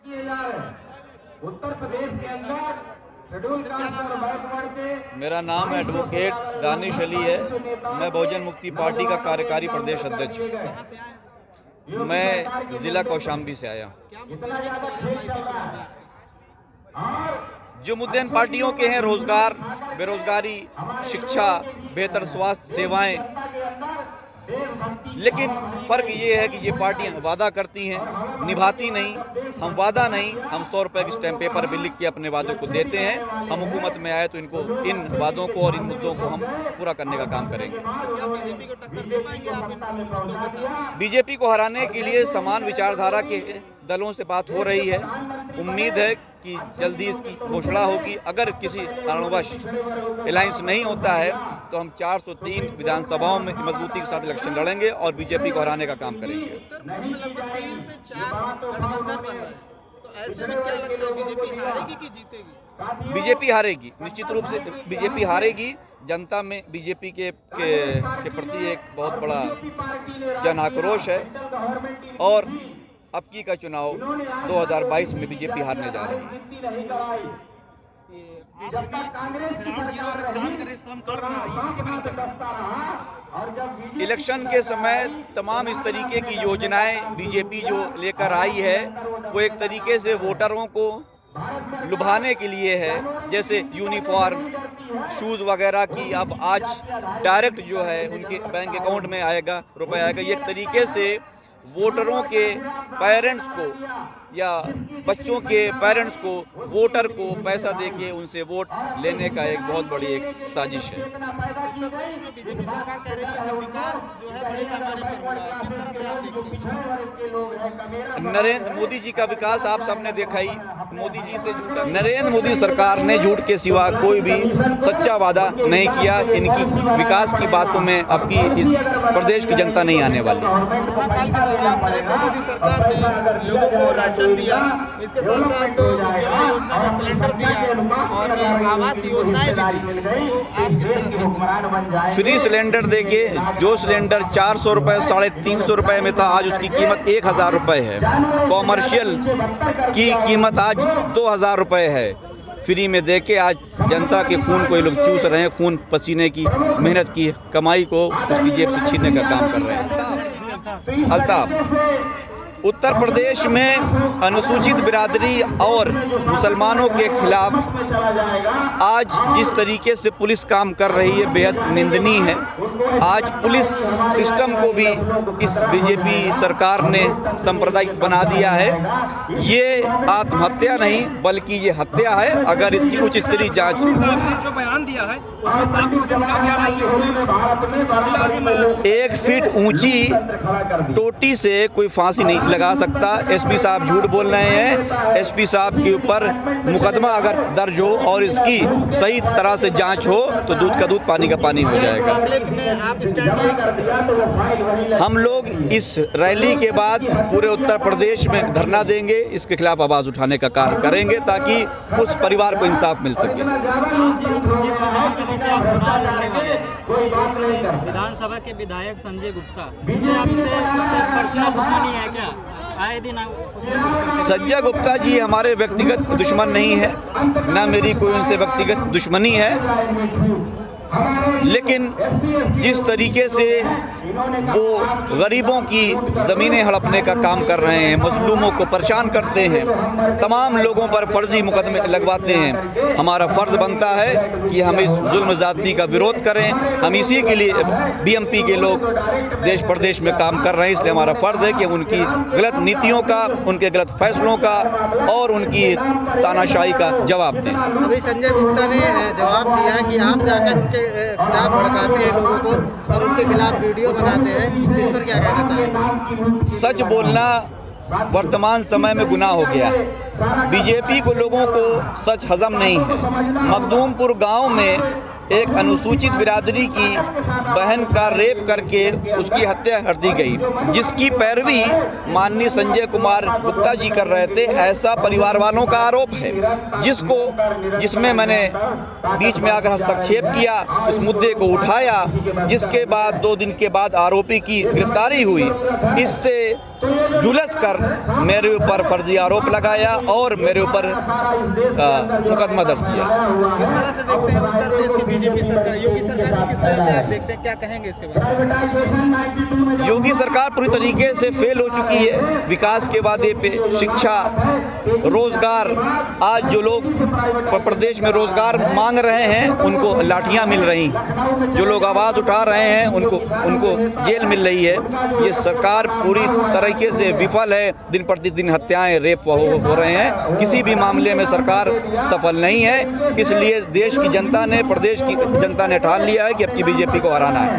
उत्तर प्रदेश के अंदर schedule caste और बैकवर्ड के। मेरा नाम एडवोकेट दानिश अली है। मैं बहुजन मुक्ति पार्टी का कार्यकारी प्रदेश अध्यक्ष हूँ। मैं जिला कौशाम्बी से आया। जो मुद्दे इन पार्टियों के हैं, रोजगार, बेरोजगारी, शिक्षा, बेहतर स्वास्थ्य सेवाएं, लेकिन फ़र्क ये है कि ये पार्टियां वादा करती हैं, निभाती नहीं। हम वादा नहीं, हम 100 रुपये के स्टैम्प पेपर भी लिख के अपने वादों को देते हैं। हम हुकूमत में आए तो इनको, इन वादों को और इन मुद्दों को हम पूरा करने का काम करेंगे। बीजेपी को हराने के लिए समान विचारधारा के दलों से बात हो रही है। उम्मीद है कि जल्दी इसकी घोषणा होगी। अगर किसी कारणवश अलायंस नहीं होता है तो हम 403 विधानसभाओं में मजबूती के साथ इलेक्शन लड़ेंगे और बीजेपी को हराने का काम करेंगे। बीजेपी हारेगी, निश्चित रूप से बीजेपी हारेगी। जनता में बीजेपी के प्रति एक बहुत बड़ा जन आक्रोश है और अब की का चुनाव 2022 में बीजेपी हारने जा रही है। इलेक्शन के समय तमाम इस तरीके की योजनाएं बीजेपी जो लेकर आई है वो एक तरीके से वोटरों को लुभाने के लिए है। जैसे यूनिफॉर्म, शूज़ वगैरह की अब आज डायरेक्ट जो है उनके बैंक अकाउंट में आएगा, रुपए आएगा। ये एक तरीके से वोटरों के पेरेंट्स को या बच्चों के पेरेंट्स को, वोटर को पैसा देके उनसे वोट लेने का एक बहुत बड़ी एक साजिश है। नरेंद्र मोदी जी का विकास आप सबने देखा ही। मोदी जी से झूठा, नरेंद्र मोदी सरकार ने झूठ के सिवा कोई भी सच्चा वादा नहीं किया। इनकी विकास की बातों में अब की इस प्रदेश की जनता नहीं आने वाली। मोदी सरकार ने लोगों को राशन दिया, इसके साथ साथ योजना का सिलेंडर दिया और आवास योजनाएं भी दी। तो आप किस तरह से फ्री सिलेंडर देके, जो सिलेंडर 400 रुपये, 350 रुपये में था, आज उसकी कीमत 1000 रुपये है। कॉमर्शियल की कीमत आज 2000 रुपये है। फ्री में देके आज जनता के खून को ये लोग चूस रहे हैं। खून पसीने की मेहनत की कमाई को उसकी जेब से छीनने का काम कर रहे हैं। अल्ताफ, उत्तर प्रदेश में अनुसूचित बिरादरी और मुसलमानों के खिलाफ आज जिस तरीके से पुलिस काम कर रही है बेहद निंदनीय है। आज पुलिस सिस्टम को भी इस बीजेपी सरकार ने सांप्रदायिक बना दिया है। ये आत्महत्या नहीं बल्कि ये हत्या है। अगर इसकी उच्च स्तरीय जांच, जो बयान दिया है उसमें साफ तौर से लिखा गया है कि 1 फीट ऊंची टोटी से कोई फांसी नहीं लगा सकता। एसपी साहब झूठ बोल रहे हैं। एसपी साहब के ऊपर मुकदमा अगर दर्ज हो और इसकी सही तरह से जांच हो तो दूध का दूध, पानी का पानी हो जाएगा। हम लोग इस रैली के बाद पूरे उत्तर प्रदेश में धरना देंगे, इसके खिलाफ आवाज़ उठाने का कार्य करेंगे ताकि उस परिवार को इंसाफ मिल सके। जिस विधानसभा से आप चुनाव लड़ने वाले हैं, विधानसभा के विधायक संजय गुप्ता, उनसे आपसे कुछ पर्सनल दुश्मनी है क्या? आए दिन संजय गुप्ता जी हमारे व्यक्तिगत दुश्मन नहीं है, ना मेरी कोई उनसे व्यक्तिगत दुश्मनी है। लेकिन जिस तरीके से वो गरीबों की ज़मीनें हड़पने का काम कर रहे हैं, मजलूमों को परेशान करते हैं, तमाम लोगों पर फर्जी मुकदमे लगवाते हैं, हमारा फ़र्ज़ बनता है कि हम इस जुल्म ज़्यादती का विरोध करें। हम इसी के लिए बीएमपी के लोग देश प्रदेश में काम कर रहे हैं। इसलिए हमारा फ़र्ज़ है कि हम उनकी गलत नीतियों का, उनके गलत फैसलों का और उनकी तानाशाही का जवाब दें। अभी संजय गुप्ता ने जवाब दिया कि आप जाकर उनके खिलाफ भड़काते हैं लोगों को और उनके खिलाफ वीडियो बनाते हैं। इस पर क्या कहना चाहेंगे? सच बोलना वर्तमान समय में गुनाह हो गया है। बीजेपी को लोगों को सच हजम नहीं है। मखदूमपुर गांव में एक अनुसूचित बिरादरी की बहन का रेप करके उसकी हत्या कर दी गई, जिसकी पैरवी माननीय संजय कुमार गुप्ता जी कर रहे थे, ऐसा परिवार वालों का आरोप है, जिसमें मैंने बीच में आकर हस्तक्षेप किया, उस मुद्दे को उठाया, जिसके बाद 2 दिन के बाद आरोपी की गिरफ्तारी हुई। इससे जुलस कर मेरे ऊपर फर्जी आरोप लगाया और मेरे ऊपर मुकदमा दर्ज किया। किस तरह से देखते हैं उत्तर प्रदेश की बीजेपी सरकार, योगी सरकार को किस तरह से आप देखते हैं, क्या कहेंगे इसके बारे में? योगी सरकार पूरी तरीके से फेल हो चुकी है विकास के वादे पे। शिक्षा, रोजगार, आज जो लोग प्रदेश में रोजगार मांग रहे हैं उनको लाठियां मिल रही, जो लोग आवाज़ उठा रहे हैं उनको जेल मिल रही है। ये सरकार पूरी तरीके से विफल है। दिन प्रतिदिन हत्याएं, रेप हो रहे हैं, किसी भी मामले में सरकार सफल नहीं है। इसलिए देश की जनता ने, प्रदेश की जनता ने ठान लिया है कि अब की बीजेपी को हराना है।